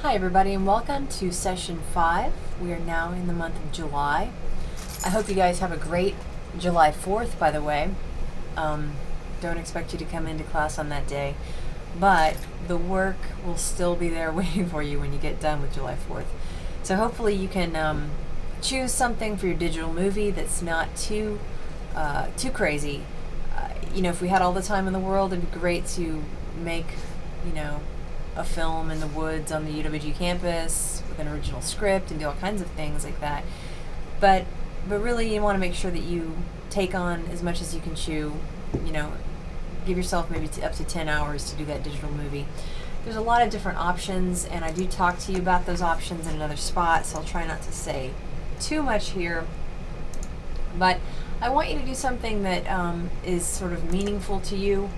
Hi everybody and welcome to session 5. We are now in the month of July. I hope you guys have a great July 4th, by the way. Don't expect you to come into class on that day, but the work will still be there waiting for you when you get done with July 4th. So hopefully you can choose something for your digital movie that's not too crazy. If we had all the time in the world, it'd be great to make, a film in the woods on the UWG campus with an original script and do all kinds of things like that. But really you want to make sure that you take on as much as you can chew, give yourself maybe up to 10 hours to do that digital movie. There's a lot of different options, and I do talk to you about those options in another spot, so I'll try not to say too much here. But I want you to do something that is sort of meaningful to you.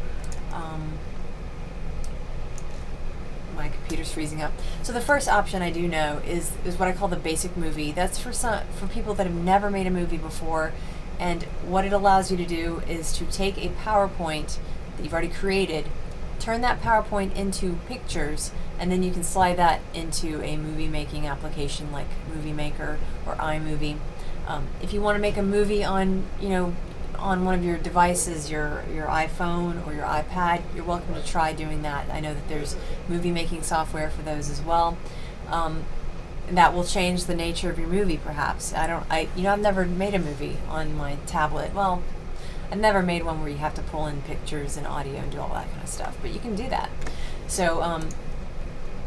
My computer's freezing up. So the first option I do know is what I call the basic movie. That's for people that have never made a movie before, and what it allows you to do is to take a PowerPoint that you've already created, turn that PowerPoint into pictures, and then you can slide that into a movie making application like Movie Maker or iMovie. If you want to make a movie on on one of your devices, your iPhone or your iPad, you're welcome to try doing that. I know that there's movie making software for those as well. That will change the nature of your movie, perhaps. I've never made a movie on my tablet. Well, I've never made one where you have to pull in pictures and audio and do all that kind of stuff, but you can do that. So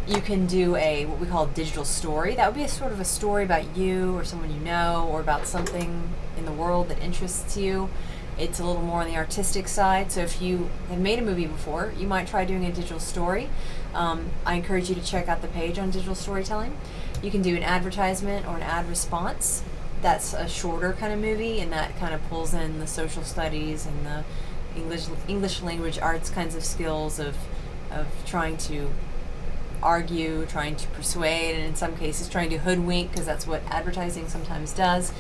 you can do what we call a digital story. That would be a sort of a story about you or someone you know, or about something in the world that interests you. It's a little more on the artistic side. So if you have made a movie before, you might try doing a digital story. I encourage you to check out the page on digital storytelling. You can do an advertisement or an ad response. That's a shorter kind of movie, and that kind of pulls in the social studies and the English language arts kinds of skills of trying to argue, trying to persuade, and in some cases trying to hoodwink, because that's what advertising sometimes does.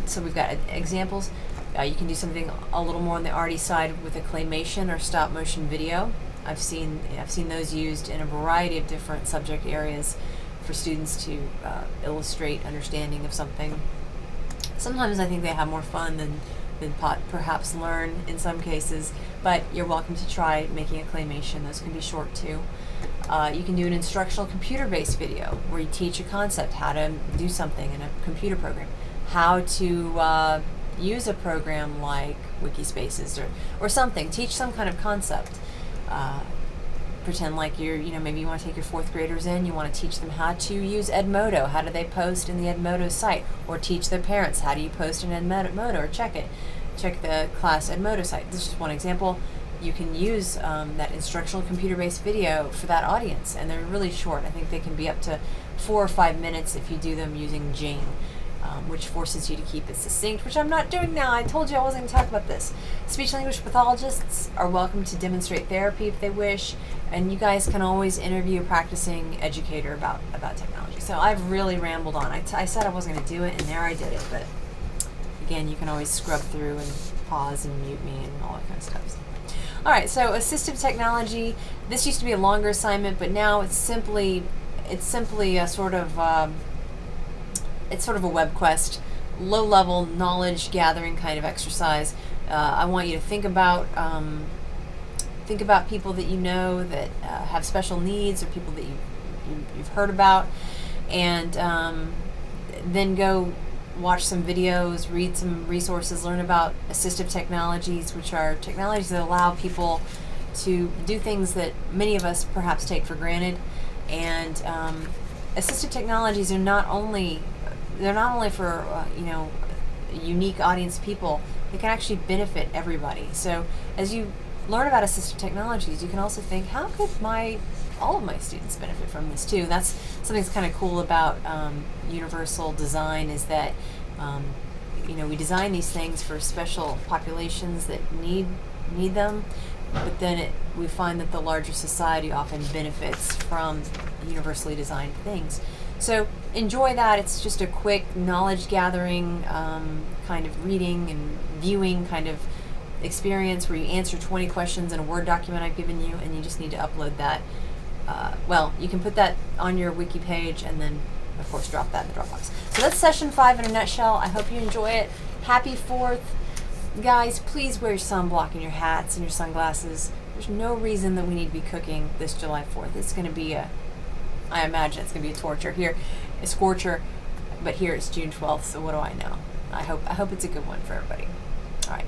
So we've got examples. You can do something a little more on the arty side with a claymation or stop motion video. I've seen those used in a variety of different subject areas for students to illustrate understanding of something. Sometimes I think they have more fun than perhaps learn in some cases, but you're welcome to try making a claymation. Those can be short too. You can do an instructional computer-based video where you teach a concept, how to do something in a computer program, how to use a program like Wikispaces or something. Teach some kind of concept. Pretend like maybe you want to take your 4th graders in, you want to teach them how to use Edmodo. How do they post in the Edmodo site? Or teach their parents, how do you post in Edmodo, or check the class Edmodo site. This is just one example. You can use that instructional computer-based video for that audience, and they're really short. I think they can be up to 4 or 5 minutes if you do them using Jane, which forces you to keep it succinct, which I'm not doing now. I told you I wasn't going to talk about this. Speech-language pathologists are welcome to demonstrate therapy if they wish, and you guys can always interview a practicing educator about technology. So I've really rambled on. I said I wasn't going to do it, and there I did it, but again, you can always scrub through and pause and mute me and all that kind of stuff. All right, so assistive technology. This used to be a longer assignment, but now it's simply a sort of a web quest, low-level knowledge gathering kind of exercise. I want you to think about people that you know that have special needs, or people that you've heard about, and then go watch some videos, read some resources, learn about assistive technologies, which are technologies that allow people to do things that many of us perhaps take for granted. And assistive technologies are not only for unique audience people. They can actually benefit everybody. So as you learn about assistive technologies, you can also think, how could all of my students benefit from this too? And that's something that's kind of cool about universal design, is that we design these things for special populations that need them, but then we find that the larger society often benefits from universally designed things. So enjoy that. It's just a quick knowledge gathering kind of reading and viewing kind of experience where you answer 20 questions in a Word document I've given you, and you just need to upload that well, you can put that on your wiki page and then, of course, drop that in the Dropbox. So that's session 5 in a nutshell. I hope you enjoy it. Happy 4th. Guys, please wear your sunblock and your hats and your sunglasses. There's no reason that we need to be cooking this July 4th. It's going to be I imagine it's going to be a torture here, a scorcher, but here it's June 12th, so what do I know? I hope it's a good one for everybody. All right.